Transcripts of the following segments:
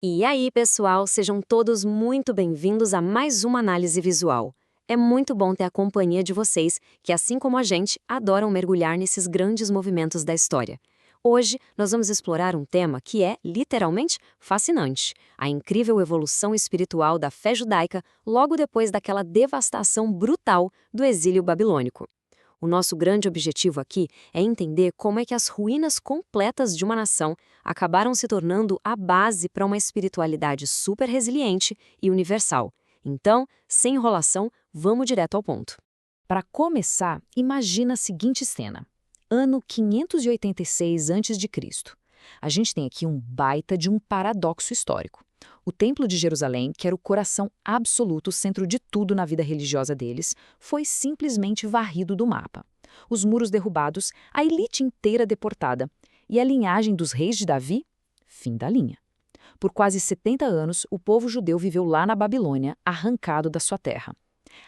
E aí, pessoal, sejam todos muito bem-vindos a mais uma análise visual. É muito bom ter a companhia de vocês, que, assim como a gente, adoram mergulhar nesses grandes movimentos da história. Hoje, nós vamos explorar um tema que é, literalmente, fascinante: a incrível evolução espiritual da fé judaica logo depois daquela devastação brutal do exílio babilônico. O nosso grande objetivo aqui é entender como é que as ruínas completas de uma nação acabaram se tornando a base para uma espiritualidade super resiliente e universal. Então, sem enrolação, vamos direto ao ponto. Para começar, imagina a seguinte cena. Ano 586 a.C. A gente tem aqui um baita de um paradoxo histórico. O Templo de Jerusalém, que era o coração absoluto, o centro de tudo na vida religiosa deles, foi simplesmente varrido do mapa. Os muros derrubados, a elite inteira deportada. E a linhagem dos reis de Davi? Fim da linha. Por quase 70 anos, o povo judeu viveu lá na Babilônia, arrancado da sua terra.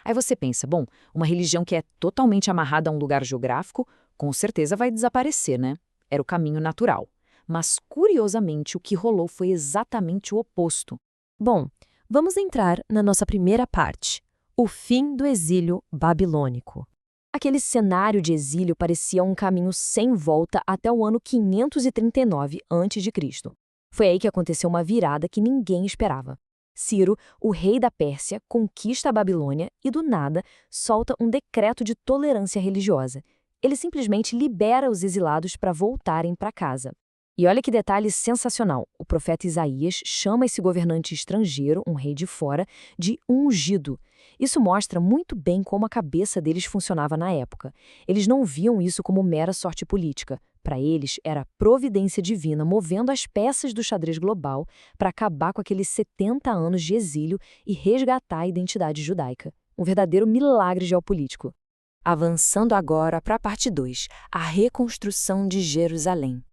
Aí você pensa, bom, uma religião que é totalmente amarrada a um lugar geográfico, com certeza vai desaparecer, né? Era o caminho natural. Mas, curiosamente, o que rolou foi exatamente o oposto. Bom, vamos entrar na nossa primeira parte, o fim do exílio babilônico. Aquele cenário de exílio parecia um caminho sem volta até o ano 539 a.C. Foi aí que aconteceu uma virada que ninguém esperava. Ciro, o rei da Pérsia, conquista a Babilônia e, do nada, solta um decreto de tolerância religiosa. Ele simplesmente libera os exilados para voltarem para casa. E olha que detalhe sensacional, o profeta Isaías chama esse governante estrangeiro, um rei de fora, de ungido. Isso mostra muito bem como a cabeça deles funcionava na época. Eles não viam isso como mera sorte política. Para eles, era providência divina movendo as peças do xadrez global para acabar com aqueles 70 anos de exílio e resgatar a identidade judaica. Um verdadeiro milagre geopolítico. Avançando agora para a parte 2, a reconstrução de Jerusalém.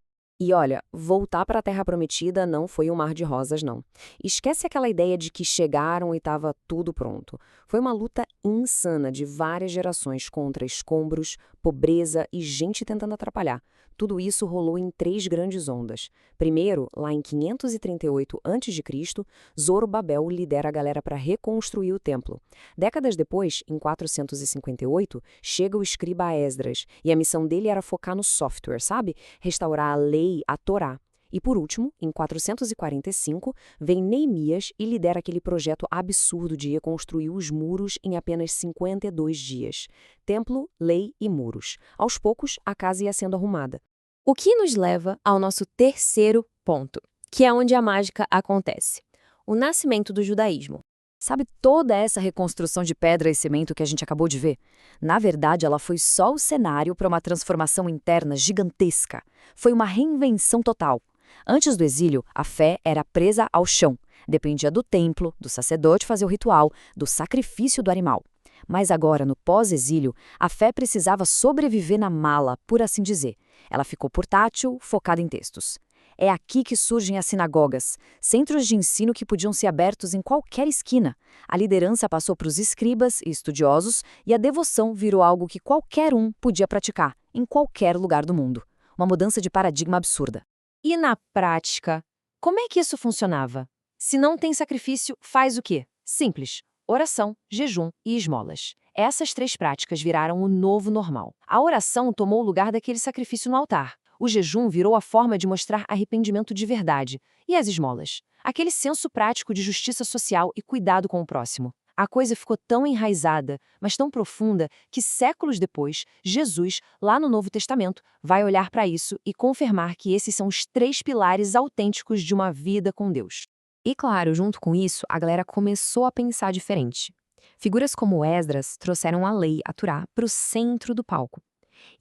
E olha, voltar para a Terra Prometida não foi um mar de rosas, não. Esquece aquela ideia de que chegaram e estava tudo pronto. Foi uma luta insana de várias gerações contra escombros, pobreza e gente tentando atrapalhar. Tudo isso rolou em 3 grandes ondas. Primeiro, lá em 538 a.C., Zorobabel lidera a galera para reconstruir o templo. Décadas depois, em 458, chega o escriba Esdras, e a missão dele era focar no software, sabe? Restaurar a lei, a Torá. E por último, em 445, vem Neemias e lidera aquele projeto absurdo de reconstruir os muros em apenas 52 dias. Templo, lei e muros. Aos poucos, a casa ia sendo arrumada. O que nos leva ao nosso terceiro ponto, que é onde a mágica acontece: o nascimento do judaísmo. Sabe toda essa reconstrução de pedra e cimento que a gente acabou de ver? Na verdade, ela foi só o cenário para uma transformação interna gigantesca. Foi uma reinvenção total. Antes do exílio, a fé era presa ao chão. Dependia do templo, do sacerdote fazer o ritual, do sacrifício do animal. Mas agora, no pós-exílio, a fé precisava sobreviver na mala, por assim dizer. Ela ficou portátil, focada em textos. É aqui que surgem as sinagogas, centros de ensino que podiam ser abertos em qualquer esquina. A liderança passou para os escribas e estudiosos e a devoção virou algo que qualquer um podia praticar, em qualquer lugar do mundo. Uma mudança de paradigma absurda. E na prática, como é que isso funcionava? Se não tem sacrifício, faz o quê? Simples: oração, jejum e esmolas. Essas 3 práticas viraram o novo normal. A oração tomou o lugar daquele sacrifício no altar. O jejum virou a forma de mostrar arrependimento de verdade. E as esmolas? Aquele senso prático de justiça social e cuidado com o próximo. A coisa ficou tão enraizada, mas tão profunda, que séculos depois, Jesus, lá no Novo Testamento, vai olhar para isso e confirmar que esses são os 3 pilares autênticos de uma vida com Deus. E claro, junto com isso, a galera começou a pensar diferente. Figuras como Esdras trouxeram a lei, a Torá, para o centro do palco.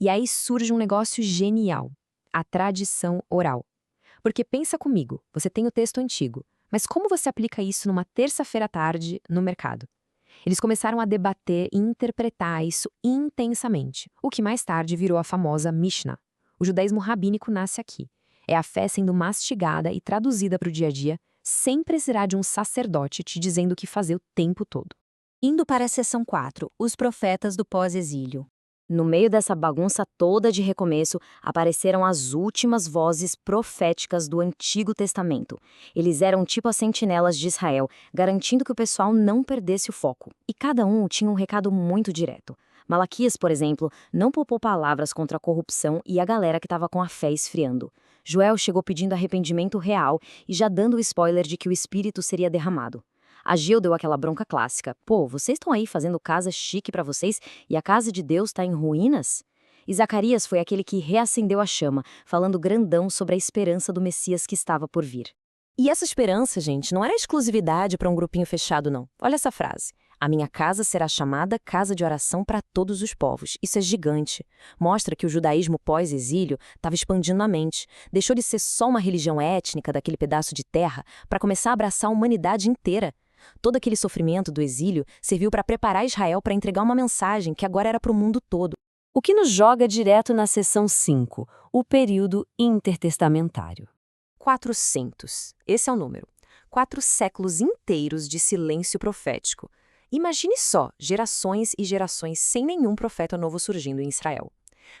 E aí surge um negócio genial: a tradição oral. Porque pensa comigo, você tem o texto antigo, mas como você aplica isso numa terça-feira à tarde no mercado? Eles começaram a debater e interpretar isso intensamente, o que mais tarde virou a famosa Mishnah. O judaísmo rabínico nasce aqui. É a fé sendo mastigada e traduzida para o dia a dia, sem precisar de um sacerdote te dizendo o que fazer o tempo todo. Indo para a seção 4, os profetas do pós-exílio. No meio dessa bagunça toda de recomeço, apareceram as últimas vozes proféticas do Antigo Testamento. Eles eram tipo as sentinelas de Israel, garantindo que o pessoal não perdesse o foco. E cada um tinha um recado muito direto. Malaquias, por exemplo, não poupou palavras contra a corrupção e a galera que estava com a fé esfriando. Joel chegou pedindo arrependimento real e já dando o spoiler de que o Espírito seria derramado. Ageu deu aquela bronca clássica. Pô, vocês estão aí fazendo casa chique pra vocês e a casa de Deus tá em ruínas? E Zacarias foi aquele que reacendeu a chama, falando grandão sobre a esperança do Messias que estava por vir. E essa esperança, gente, não era exclusividade para um grupinho fechado, não. Olha essa frase. A minha casa será chamada casa de oração para todos os povos. Isso é gigante. Mostra que o judaísmo pós-exílio estava expandindo a mente. Deixou de ser só uma religião étnica daquele pedaço de terra para começar a abraçar a humanidade inteira. Todo aquele sofrimento do exílio serviu para preparar Israel para entregar uma mensagem que agora era para o mundo todo. O que nos joga direto na seção 5, o período intertestamentário. 400. Esse é o número. 4 séculos inteiros de silêncio profético. Imagine só, gerações e gerações sem nenhum profeta novo surgindo em Israel.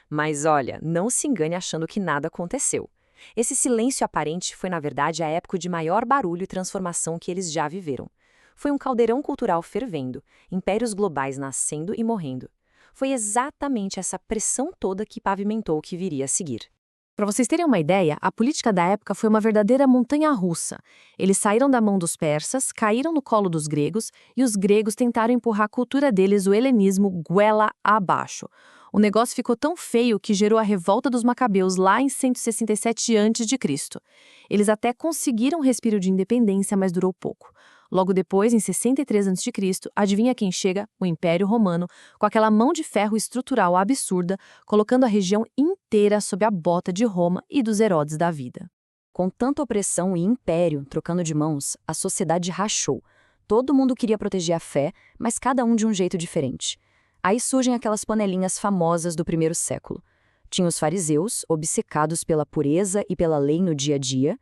Mas olha, não se engane achando que nada aconteceu. Esse silêncio aparente foi, na verdade, a época de maior barulho e transformação que eles já viveram. Foi um caldeirão cultural fervendo, impérios globais nascendo e morrendo. Foi exatamente essa pressão toda que pavimentou o que viria a seguir. Para vocês terem uma ideia, a política da época foi uma verdadeira montanha-russa. Eles saíram da mão dos persas, caíram no colo dos gregos, e os gregos tentaram empurrar a cultura deles, o helenismo, goela abaixo. O negócio ficou tão feio que gerou a revolta dos macabeus lá em 167 a.C. Eles até conseguiram um respiro de independência, mas durou pouco. Logo depois, em 63 a.C., adivinha quem chega? O Império Romano, com aquela mão de ferro estrutural absurda, colocando a região inteira sob a bota de Roma e dos Herodes da vida. Com tanta opressão e império trocando de mãos, a sociedade rachou. Todo mundo queria proteger a fé, mas cada um de um jeito diferente. Aí surgem aquelas panelinhas famosas do primeiro século. Tinha os fariseus, obcecados pela pureza e pela lei no dia a dia,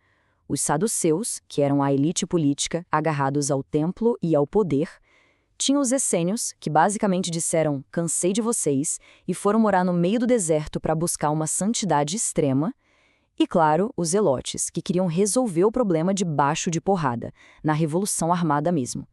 os saduceus, que eram a elite política, agarrados ao templo e ao poder. Tinha os essênios, que basicamente disseram, cansei de vocês, e foram morar no meio do deserto para buscar uma santidade extrema. E, claro, os zelotes, que queriam resolver o problema debaixo de porrada, na Revolução Armada mesmo.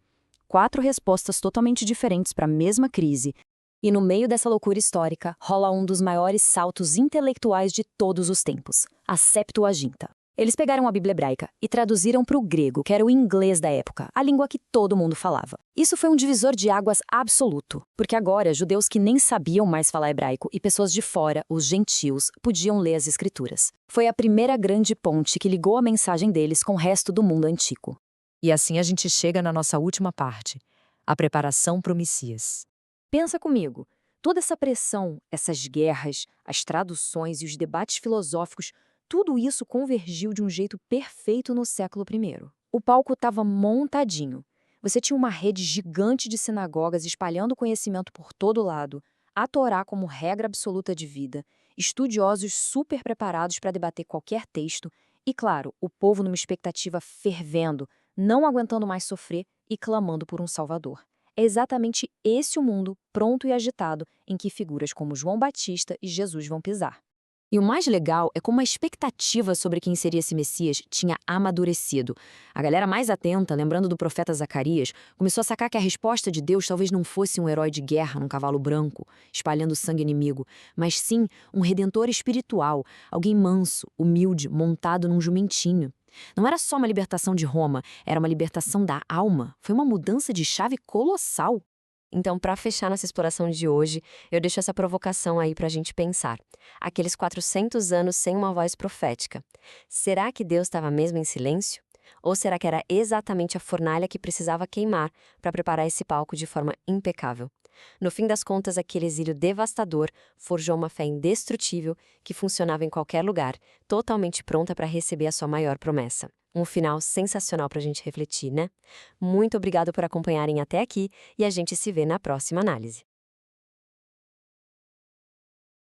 4 respostas totalmente diferentes para a mesma crise. E no meio dessa loucura histórica, rola um dos maiores saltos intelectuais de todos os tempos, a Septuaginta. Eles pegaram a Bíblia hebraica e traduziram para o grego, que era o inglês da época, a língua que todo mundo falava. Isso foi um divisor de águas absoluto, porque agora judeus que nem sabiam mais falar hebraico e pessoas de fora, os gentios, podiam ler as escrituras. Foi a primeira grande ponte que ligou a mensagem deles com o resto do mundo antigo. E assim a gente chega na nossa última parte, a preparação para o Messias. Pensa comigo, toda essa pressão, essas guerras, as traduções e os debates filosóficos, tudo isso convergiu de um jeito perfeito no século I. O palco estava montadinho. Você tinha uma rede gigante de sinagogas espalhando conhecimento por todo lado, a Torá como regra absoluta de vida, estudiosos super preparados para debater qualquer texto e, claro, o povo numa expectativa fervendo, não aguentando mais sofrer e clamando por um Salvador. É exatamente esse o mundo, pronto e agitado, em que figuras como João Batista e Jesus vão pisar. E o mais legal é como a expectativa sobre quem seria esse Messias tinha amadurecido. A galera mais atenta, lembrando do profeta Zacarias, começou a sacar que a resposta de Deus talvez não fosse um herói de guerra num cavalo branco, espalhando sangue inimigo, mas sim um redentor espiritual, alguém manso, humilde, montado num jumentinho. Não era só uma libertação de Roma, era uma libertação da alma. Foi uma mudança de chave colossal. Então, para fechar nossa exploração de hoje, eu deixo essa provocação aí para a gente pensar. Aqueles 400 anos sem uma voz profética. Será que Deus estava mesmo em silêncio? Ou será que era exatamente a fornalha que precisava queimar para preparar esse palco de forma impecável? No fim das contas, aquele exílio devastador forjou uma fé indestrutível que funcionava em qualquer lugar, totalmente pronta para receber a sua maior promessa. Um final sensacional para a gente refletir, né? Muito obrigado por acompanharem até aqui e a gente se vê na próxima análise.